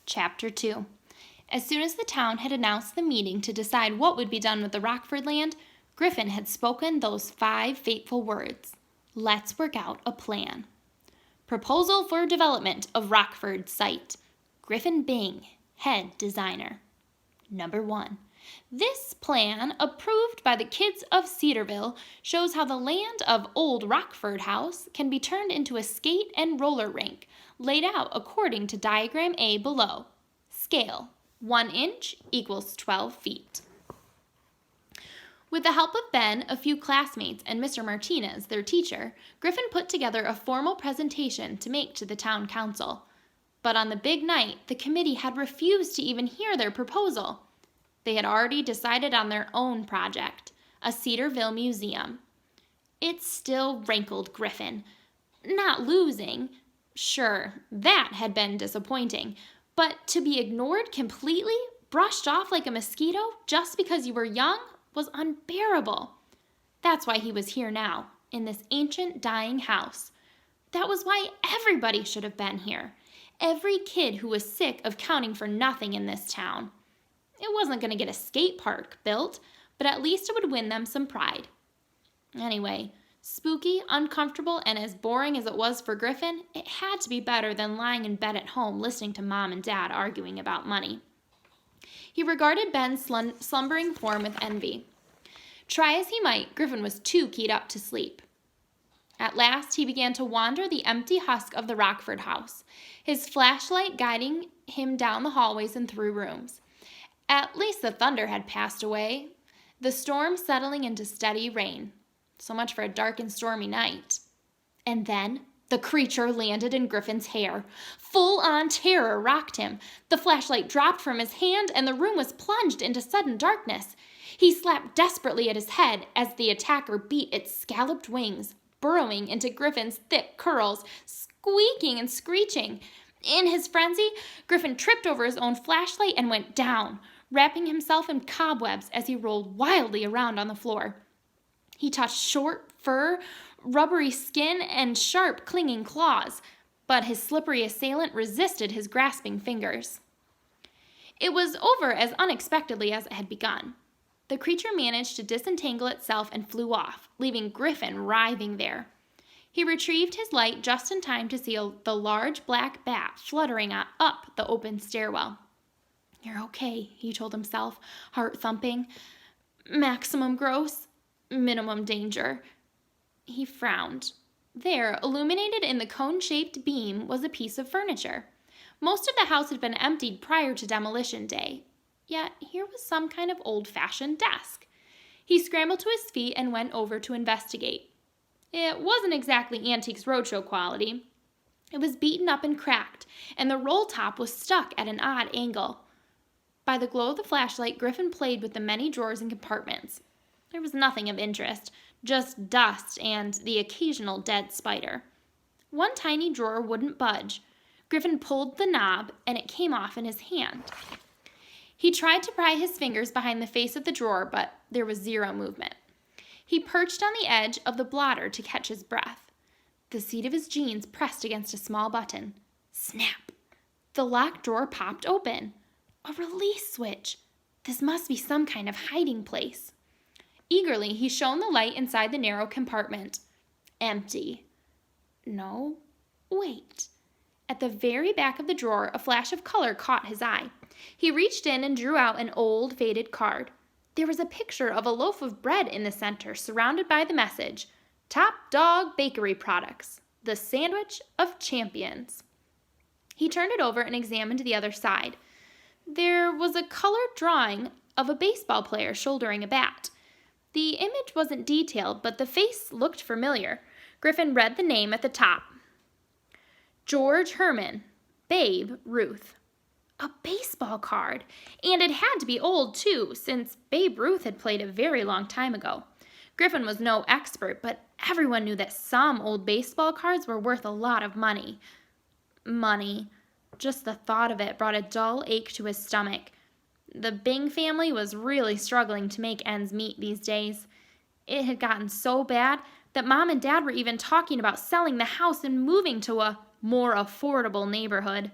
Chapter 2. As soon as the town had announced the meeting to decide what would be done with the Rockford land, Griffin had spoken those 5 fateful words. Let's work out a plan. Proposal for development of Rockford site. Griffin Bing, head designer. Number 1. This plan, approved by the kids of Cedarville, shows how the land of Old Rockford House can be turned into a skate and roller rink, laid out according to diagram A below. Scale, 1 inch equals 12 feet. With the help of Ben, a few classmates, and Mr. Martinez, their teacher, Griffin put together a formal presentation to make to the town council. But on the big night, the committee had refused to even hear their proposal. They had already decided on their own project, a Cedarville museum. It still rankled Griffin. Not losing, sure, that had been disappointing, but to be ignored completely, brushed off like a mosquito just because you were young, was unbearable. That's why he was here now, in this ancient dying house. That was why everybody should have been here. Every kid who was sick of counting for nothing in this town. It wasn't going to get a skate park built, but at least it would win them some pride. Anyway, spooky, uncomfortable, and as boring as it was for Griffin, it had to be better than lying in bed at home listening to Mom and Dad arguing about money. He regarded Ben's slumbering form with envy. Try as he might, Griffin was too keyed up to sleep. At last, he began to wander the empty husk of the Rockford house, his flashlight guiding him down the hallways and through rooms. At least the thunder had passed away, the storm settling into steady rain. So much for a dark and stormy night. And then the creature landed in Griffin's hair. Full-on terror rocked him. The flashlight dropped from his hand and the room was plunged into sudden darkness. He slapped desperately at his head as the attacker beat its scalloped wings, burrowing into Griffin's thick curls, squeaking and screeching. In his frenzy, Griffin tripped over his own flashlight and went down, wrapping himself in cobwebs as he rolled wildly around on the floor. He touched short fur, rubbery skin, and sharp, clinging claws, but his slippery assailant resisted his grasping fingers. It was over as unexpectedly as it had begun. The creature managed to disentangle itself and flew off, leaving Griffin writhing there. He retrieved his light just in time to see the large black bat fluttering up the open stairwell. "You're okay," he told himself, heart thumping. "Maximum gross, minimum danger." He frowned. There, illuminated in the cone-shaped beam, was a piece of furniture. Most of the house had been emptied prior to demolition day, yet here was some kind of old-fashioned desk. He scrambled to his feet and went over to investigate. It wasn't exactly Antiques Roadshow quality. It was beaten up and cracked, and the roll top was stuck at an odd angle. By the glow of the flashlight, Griffin played with the many drawers and compartments. There was nothing of interest, just dust and the occasional dead spider. One tiny drawer wouldn't budge. Griffin pulled the knob, and it came off in his hand. He tried to pry his fingers behind the face of the drawer, but there was zero movement. He perched on the edge of the blotter to catch his breath. The seat of his jeans pressed against a small button. Snap! The locked drawer popped open. A release switch. This must be some kind of hiding place. Eagerly, he shone the light inside the narrow compartment. Empty. No, wait. At the very back of the drawer, a flash of color caught his eye. He reached in and drew out an old, faded card. There was a picture of a loaf of bread in the center, surrounded by the message, "Top Dog Bakery Products, the sandwich of champions." He turned it over and examined the other side. There was a colored drawing of a baseball player shouldering a bat. The image wasn't detailed, but the face looked familiar. Griffin read the name at the top. George Herman, Babe Ruth. A baseball card, and it had to be old too, since Babe Ruth had played a very long time ago. Griffin was no expert, but everyone knew that some old baseball cards were worth a lot of money. Money. Just the thought of it brought a dull ache to his stomach. The Bing family was really struggling to make ends meet these days. It had gotten so bad that Mom and Dad were even talking about selling the house and moving to a more affordable neighborhood.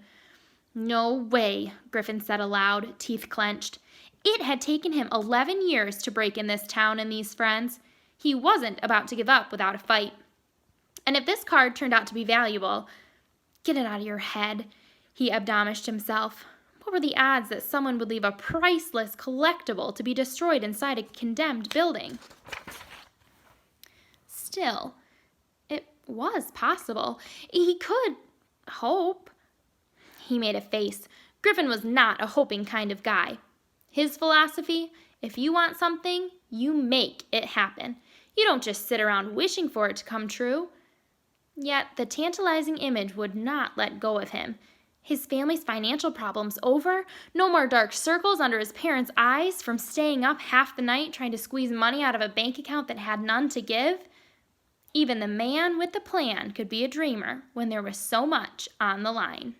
No way, Griffin said aloud, teeth clenched. It had taken him 11 years to break in this town and these friends. He wasn't about to give up without a fight. And if this card turned out to be valuable, get it out of your head, he admonished himself. What were the odds that someone would leave a priceless collectible to be destroyed inside a condemned building? Still, it was possible. He could hope. He made a face. Griffin was not a hoping kind of guy. His philosophy, if you want something, you make it happen. You don't just sit around wishing for it to come true. Yet the tantalizing image would not let go of him. His family's financial problems over, no more dark circles under his parents' eyes from staying up half the night trying to squeeze money out of a bank account that had none to give. Even the man with the plan could be a dreamer when there was so much on the line.